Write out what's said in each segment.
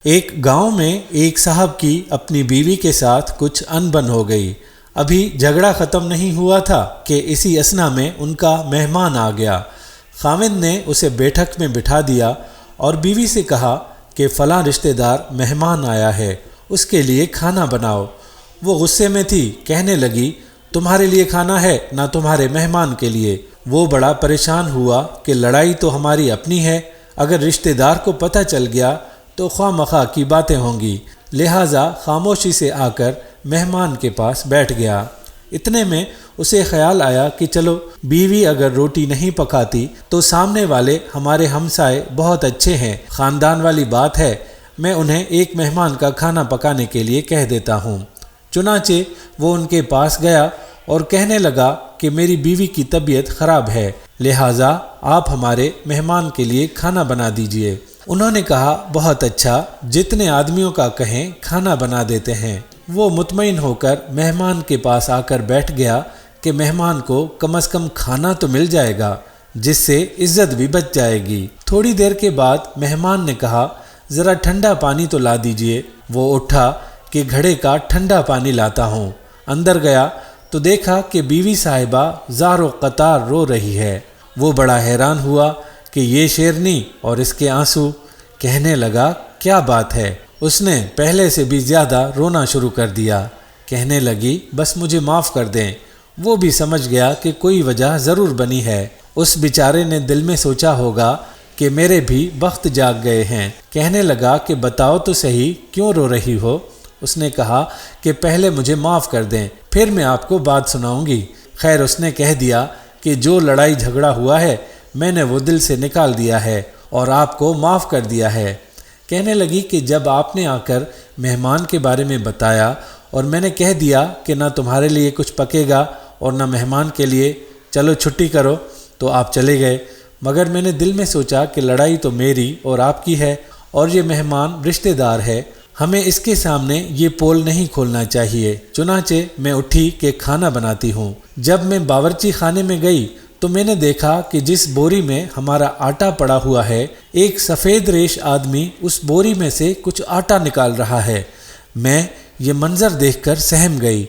ایک گاؤں میں ایک صاحب کی اپنی بیوی کے ساتھ کچھ انبن ہو گئی۔ ابھی جھگڑا ختم نہیں ہوا تھا کہ اسی اثنا میں ان کا مہمان آ گیا۔ خاوند نے اسے بیٹھک میں بٹھا دیا اور بیوی سے کہا کہ فلاں رشتہ دار مہمان آیا ہے، اس کے لیے کھانا بناؤ۔ وہ غصے میں تھی، کہنے لگی تمہارے لیے کھانا ہے نہ تمہارے مہمان کے لیے۔ وہ بڑا پریشان ہوا کہ لڑائی تو ہماری اپنی ہے، اگر رشتہ دار کو پتہ چل گیا تو خواہ مخواہ کی باتیں ہوں گی، لہٰذا خاموشی سے آ کر مہمان کے پاس بیٹھ گیا۔ اتنے میں اسے خیال آیا کہ چلو بیوی اگر روٹی نہیں پکاتی تو سامنے والے ہمارے ہمسائے بہت اچھے ہیں، خاندان والی بات ہے، میں انہیں ایک مہمان کا کھانا پکانے کے لیے کہہ دیتا ہوں۔ چنانچہ وہ ان کے پاس گیا اور کہنے لگا کہ میری بیوی کی طبیعت خراب ہے، لہٰذا آپ ہمارے مہمان کے لیے کھانا بنا دیجئے۔ انہوں نے کہا بہت اچھا، جتنے آدمیوں کا کہیں کھانا بنا دیتے ہیں۔ وہ مطمئن ہو کر مہمان کے پاس آ کر بیٹھ گیا کہ مہمان کو کم از کم کھانا تو مل جائے گا، جس سے عزت بھی بچ جائے گی۔ تھوڑی دیر کے بعد مہمان نے کہا ذرا ٹھنڈا پانی تو لا دیجئے۔ وہ اٹھا کہ گھڑے کا ٹھنڈا پانی لاتا ہوں۔ اندر گیا تو دیکھا کہ بیوی صاحبہ زار و قطار رو رہی ہے۔ وہ بڑا حیران ہوا کہ یہ شیرنی اور اس کے آنسو۔ کہنے لگا کیا بات ہے؟ اس نے پہلے سے بھی زیادہ رونا شروع کر دیا۔ کہنے لگی بس مجھے معاف کر دیں۔ وہ بھی سمجھ گیا کہ کوئی وجہ ضرور بنی ہے۔ اس بیچارے نے دل میں سوچا ہوگا کہ میرے بھی بخت جاگ گئے ہیں۔ کہنے لگا کہ بتاؤ تو صحیح کیوں رو رہی ہو؟ اس نے کہا کہ پہلے مجھے معاف کر دیں، پھر میں آپ کو بات سناؤں گی۔ خیر اس نے کہہ دیا کہ جو لڑائی جھگڑا ہوا ہے میں نے وہ دل سے نکال دیا ہے اور آپ کو معاف کر دیا ہے۔ کہنے لگی کہ جب آپ نے آ کر مہمان کے بارے میں بتایا اور میں نے کہہ دیا کہ نہ تمہارے لیے کچھ پکے گا اور نہ مہمان کے لیے، چلو چھٹی کرو، تو آپ چلے گئے، مگر میں نے دل میں سوچا کہ لڑائی تو میری اور آپ کی ہے اور یہ مہمان رشتہ دار ہے، ہمیں اس کے سامنے یہ پول نہیں کھولنا چاہیے۔ چنانچہ میں اٹھی کہ کھانا بناتی ہوں۔ جب میں باورچی خانے میں گئی تو میں نے دیکھا کہ جس بوری میں ہمارا آٹا پڑا ہوا ہے، ایک سفید ریش آدمی اس بوری میں سے کچھ آٹا نکال رہا ہے۔ میں یہ منظر دیکھ کر سہم گئی۔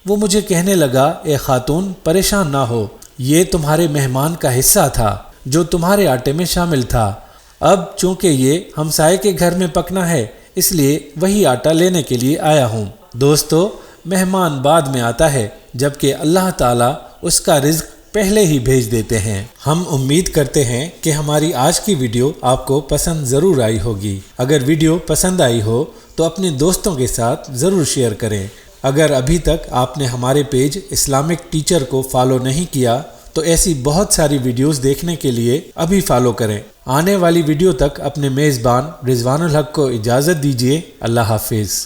وہ مجھے کہنے لگا اے خاتون پریشان نہ ہو، یہ تمہارے مہمان کا حصہ تھا جو تمہارے آٹے میں شامل تھا۔ اب چونکہ یہ ہمسائے کے گھر میں پکنا ہے اس لیے وہی آٹا لینے کے لیے آیا ہوں۔ دوستو، مہمان بعد میں آتا ہے جبکہ اللہ تعالیٰ اس کا رزق پہلے ہی بھیج دیتے ہیں۔ ہم امید کرتے ہیں کہ ہماری آج کی ویڈیو آپ کو پسند ضرور آئی ہوگی۔ اگر ویڈیو پسند آئی ہو تو اپنے دوستوں کے ساتھ ضرور شیئر کریں۔ اگر ابھی تک آپ نے ہمارے پیج اسلامک ٹیچر کو فالو نہیں کیا تو ایسی بہت ساری ویڈیوز دیکھنے کے لیے ابھی فالو کریں۔ آنے والی ویڈیو تک اپنے میزبان رضوان الحق کو اجازت دیجیے۔ اللہ حافظ۔